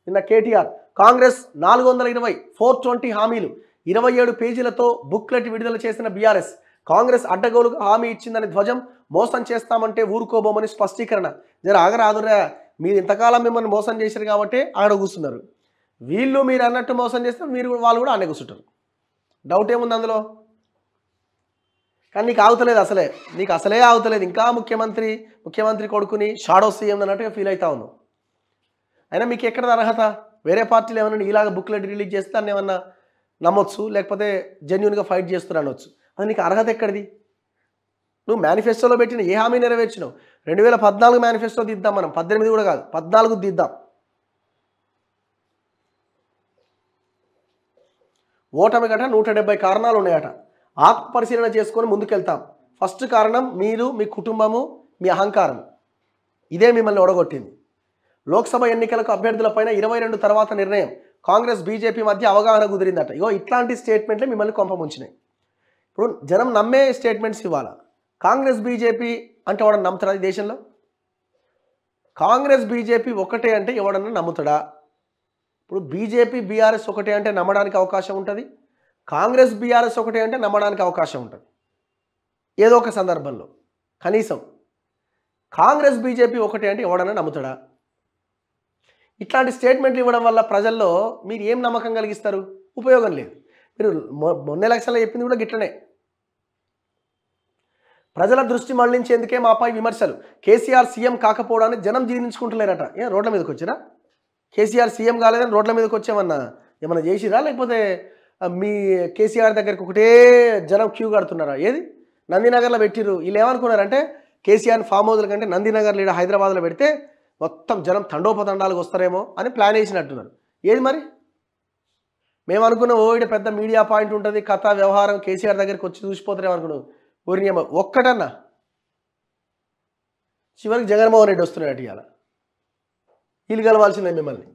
నిన్న కేటీఆర్ కాంగ్రెస్ 420 420 హామీలు 27 పేజీలతో బుక్లెట్ విడుదల చేసిన బీఆర్ఎస్ కాంగ్రెస్ అడ్డగోలుగా హామీ ఇచ్చిందని ధ్వజం మోసం చేస్తామంటే ఊరుకోబోమని స్పష్టీకరణ. జర ఆగరాదురా, మీరు ఇంతకాలం మిమ్మల్ని మోసం చేశారు కాబట్టి ఆడ కూర్చున్నారు. వీళ్ళు మీరు అన్నట్టు మోసం చేస్తే వాళ్ళు కూడా ఆడే కూర్చుంటారు. డౌట్ ఏముంది అందులో? కానీ నీకు ఆగుతలేదు, నీకు అసలే ఆగుతలేదు. ఇంకా ముఖ్యమంత్రి కొడుకుని షాడో సీఎం అన్నట్టుగా ఫీల్ అవుతా ఉన్నావు. అయినా మీకు ఎక్కడ అర్హత? వేరే పార్టీలు ఏమన్నా ఇలాగ బుక్లెట్ రిలీజ్ చేస్తే దాన్ని ఏమన్నా నమ్మొచ్చు, లేకపోతే జెన్యున్గా ఫైట్ చేస్తున్నారు అనొచ్చు. అది నీకు అర్హత ఎక్కడిది? నువ్వు మేనిఫెస్టోలో పెట్టిన ఏ హామీ నెరవేర్చినావు? 2014 మేనిఫెస్టో దిద్దాం, మనం 18 కూడా కాదు 14 దిద్దాం. ఓటమి గట 170 కారణాలు ఉన్నాయట. ఆత్మ పరిశీలన చేసుకొని ముందుకెళ్తాం. ఫస్ట్ కారణం మీరు, మీ కుటుంబము, మీ అహంకారం. ఇదే మిమ్మల్ని ఒడగొట్టింది. లోక్సభ ఎన్నికలకు అభ్యర్థులపైన 22 తర్వాత నిర్ణయం. కాంగ్రెస్ బీజేపీ మధ్య అవగాహన కుదిరిందట. ఇగో ఇట్లాంటి స్టేట్మెంట్లే మిమ్మల్ని కొంపముంచినాయి. ఇప్పుడు జనం నమ్మే స్టేట్మెంట్స్ ఇవ్వాలా? కాంగ్రెస్ బీజేపీ అంటే ఎవడన్నా నమ్ముతాడా ఈ దేశంలో? కాంగ్రెస్ బీజేపీ ఒకటే అంటే ఎవడన్నా నమ్ముతాడా? ఇప్పుడు బీజేపీ బీఆర్ఎస్ ఒకటే అంటే నమ్మడానికి అవకాశం ఉంటుంది. కాంగ్రెస్ బీఆర్ఎస్ ఒకటే అంటే నమ్మడానికి అవకాశం ఉంటుంది ఏదో ఒక సందర్భంలో. కనీసం కాంగ్రెస్ బీజేపీ ఒకటే అంటే ఎవడన్నా నమ్ముతాడా? ఇట్లాంటి స్టేట్మెంట్లు ఇవ్వడం వల్ల ప్రజల్లో మీరు ఏం నమ్మకం కలిగిస్తారు? ఉపయోగం లేదు. మీరు మొన్న ఎలక్షన్లో చెప్పింది కూడా గిట్లనే. ప్రజల దృష్టి మళ్లించేందుకే మాపై విమర్శలు. కేసీఆర్ సీఎం కాకపోవడాన్ని జనం జీర్ణించుకుంటలేరట. రోడ్ల మీదకి వచ్చిరా? కేసీఆర్ సీఎం కాలేదని రోడ్ల మీదకి ఏమన్నా చేసిరా? లేకపోతే మీ కేసీఆర్ దగ్గరికి ఒకటే జనం క్యూ కడుతున్నారా? ఏది నందినగర్లో పెట్టిరు. వీళ్ళు ఏమనుకున్నారంటే కేసీఆర్ ఫామ్ హౌస్ల కంటే నందినగర్లో ఇక్కడ హైదరాబాద్లో పెడితే మొత్తం జనం తండోపతండాలకు వస్తారేమో అని ప్లాన్ వేసినట్టున్నారు. ఏది మరి? మేము అనుకున్న ఓడి పెద్ద మీడియా పాయింట్ ఉంటుంది, కథ వ్యవహారం, కేసీఆర్ దగ్గరికి వచ్చి చూసిపోతారేమో అనుకున్నాం. ఊరి ఒక్కటన్నా చివరికి జగన్మోహన్ రెడ్డి వస్తున్నాడు. ఇవాళ వీళ్ళు కలవాల్సిందే మిమ్మల్ని.